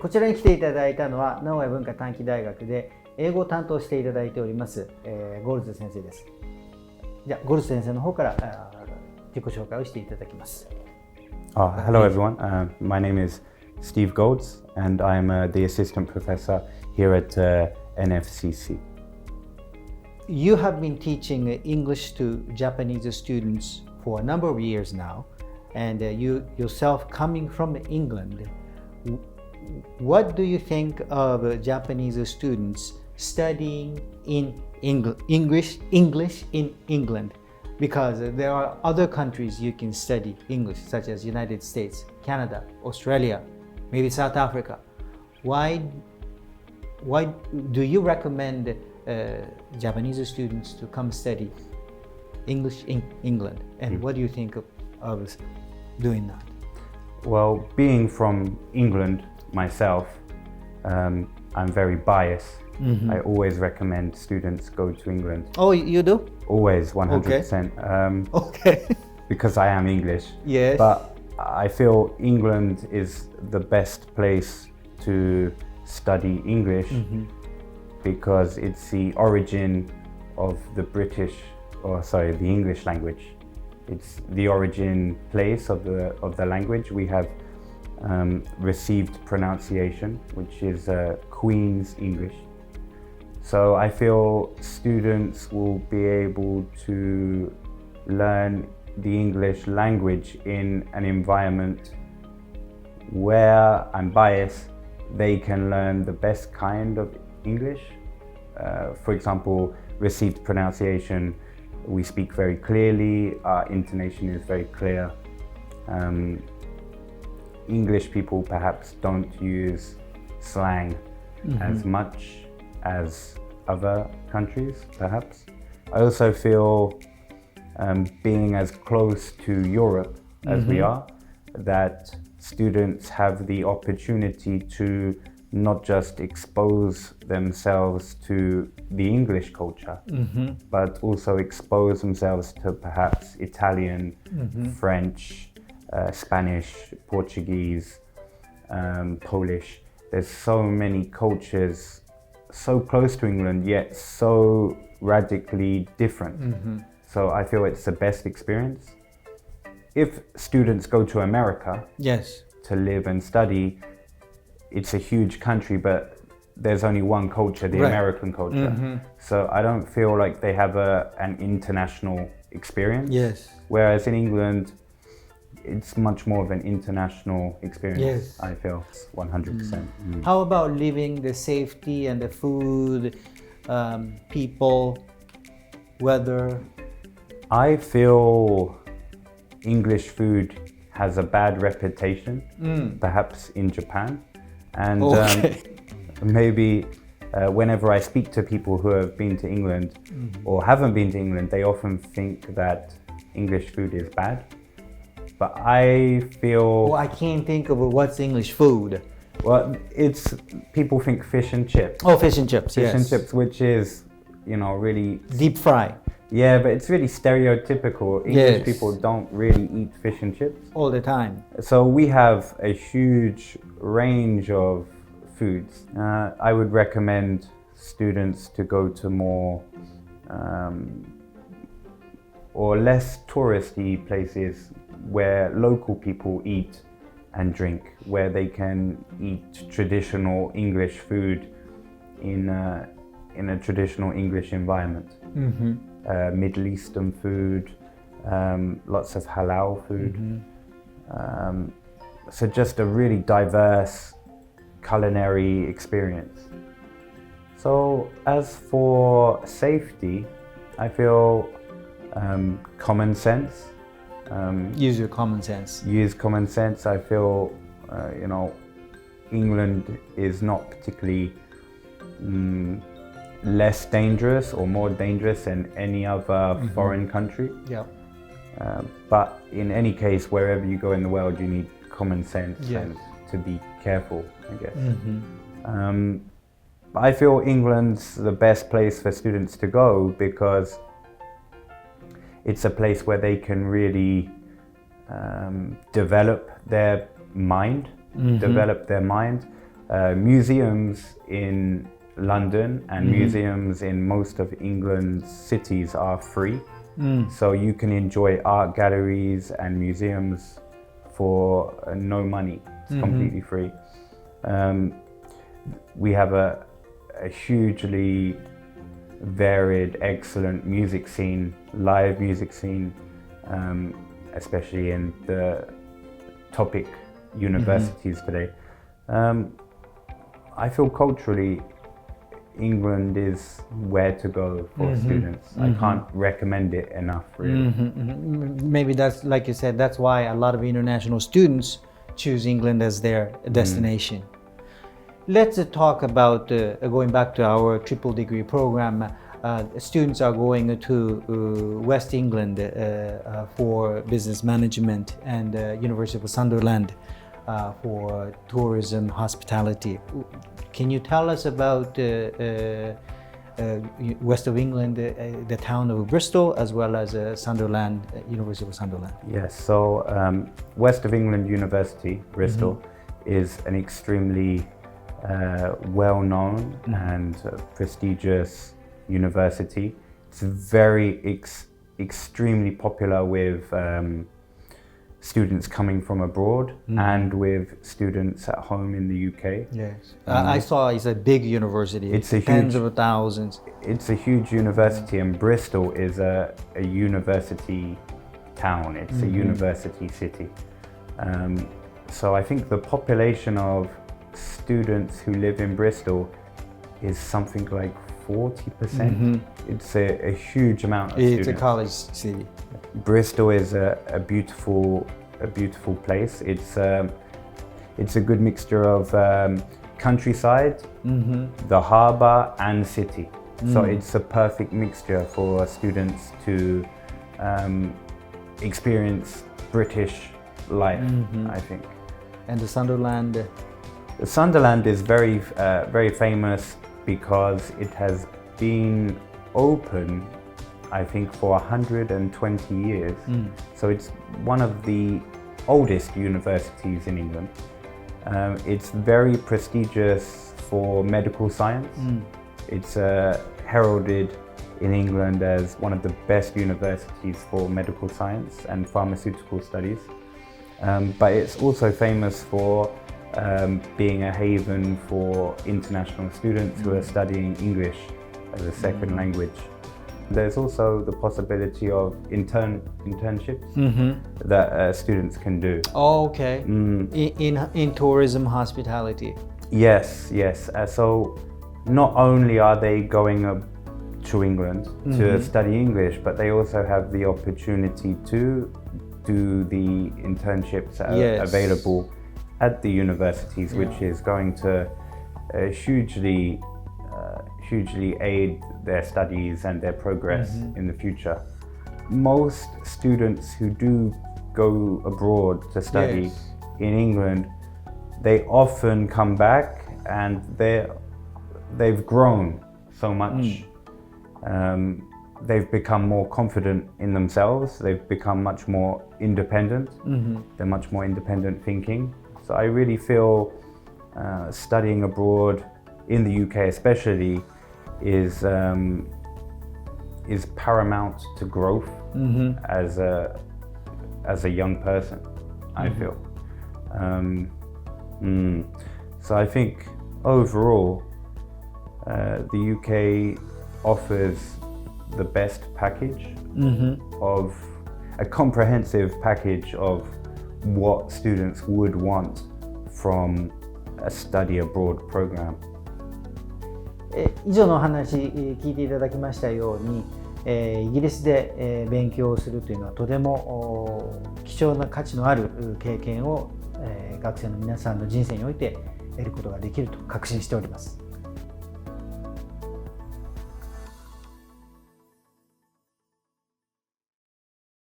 こちらに来ていただいたのは名古屋文化短期大学で英語を担当していただいております、ゴールズ先生です。じゃあゴールズ先生の方から自己紹介をしていただきます。Hello everyone, my name is Steve Golds and I'm the assistant professor here at NFCC. You have been teaching English to Japanese students for a number of years now, and you yourself coming from England. What do you think of Japanese students studying in English in England? Because there are other countries you can study English, such as United States, Canada, Australia, maybe South Africa. Why do you recommend Japanese students to come study English in England? And what do you think of doing that? Well, being from England myself, I'm very biased. I always recommend students go to England. Oh, you do? Always, 100%. Okay. Because I am English. Yes. But I feel England is the best place to study English because it's the origin of the English language. It's the origin place of the language. We have received pronunciation, which is Queen's English. So I feel students will be able to learn the English language in an environment where, I'm biased, they can learn the best kind of English. For example, received pronunciation, we speak very clearly, our intonation is very clear. English people perhaps don't use slang as much as other countries, perhaps. I also feel, being as close to Europe as we are, that students have the opportunity to not just expose themselves to the English culture, but also expose themselves to perhaps Italian, French, Spanish, Portuguese, Polish. There's so many cultures so close to England, yet so radically different. So I feel it's the best experience. If students go to America to live and study, it's a huge country, but there's only one culture, the American culture. So I don't feel like they have an international experience. Whereas in England, it's much more of an international experience, I feel, 100%. How about living, the safety and the food, people, weather? I feel English food has a bad reputation, perhaps in Japan. And maybe whenever I speak to people who have been to England or haven't been to England, they often think that English food is bad. But I feel... Well, I can't think of what's English food. Well, people think fish and chips. Oh, fish and chips, Fish and chips, which is, really... Deep fry. Yeah, but it's really stereotypical. English people don't really eat fish and chips. All the time. So we have a huge range of foods. I would recommend students to go to more or less touristy places where local people eat and drink, where they can eat traditional English food in a traditional English environment. Middle Eastern food, lots of halal food. So just a really diverse culinary experience. So as for safety, I feel common sense. Use your common sense. Use common sense. I feel, England is not particularly less dangerous or more dangerous than any other foreign country. But in any case, wherever you go in the world, you need common sense and to be careful, I guess. I feel England's the best place for students to go because it's a place where they can really develop their mind, museums in London and museums in most of England's cities are free. So you can enjoy art galleries and museums for no money. It's completely free. We have a hugely varied, excellent music scene, live music scene, especially in the topic universities today. I feel culturally England is where to go for students. I can't recommend it enough, really. Maybe that's, like you said, that's why a lot of international students choose England as their destination. Let's talk about going back to our triple degree program. Students are going to West England for business management and University of Sunderland for tourism hospitality. Can you tell us about west of England, the town of Bristol, as well as Sunderland, University of Sunderland? Yes, so West of England University, Bristol, is an extremely well-known and prestigious university. It's very extremely popular with students coming from abroad and with students at home in the UK. Yes, I saw it's a big university. It's a tens huge, of thousands. It's a huge university, and Bristol is a university town. It's a university city. So I think the population of students who live in Bristol is something like 40%. It's a huge amount of students. It's a college city. Bristol is a beautiful place. It's a good mixture of countryside, the harbour and city. So it's a perfect mixture for students to experience British life, I think. And the Sunderland? The Sunderland is very famous because it has been open, I think, for 120 years. So it's one of the oldest universities in England. It's very prestigious for medical science. It's heralded in England as one of the best universities for medical science and pharmaceutical studies. But it's also famous for being a haven for international students who are studying English as a second language. There's also the possibility of internships that students can do. Oh, okay. In tourism hospitality. Yes. So not only are they going to England to study English, but they also have the opportunity to do the internships that are available at the universities, which is going to hugely aid their studies and their progress in the future. Most students who do go abroad to study in England, they often come back and they've grown so much. They've become more confident in themselves. They've become much more independent. They're much more independent thinking. So I really feel studying abroad in the UK especially is paramount to growth as a young person, I feel. So I think overall the UK offers the best package of a comprehensive package of what students would want from a study abroad program. 以上のお話聞いていただきましたように、イギリスで勉強をするというのはとても貴重な価値のある経験を学生の皆さんの人生において得ることができると確信しております。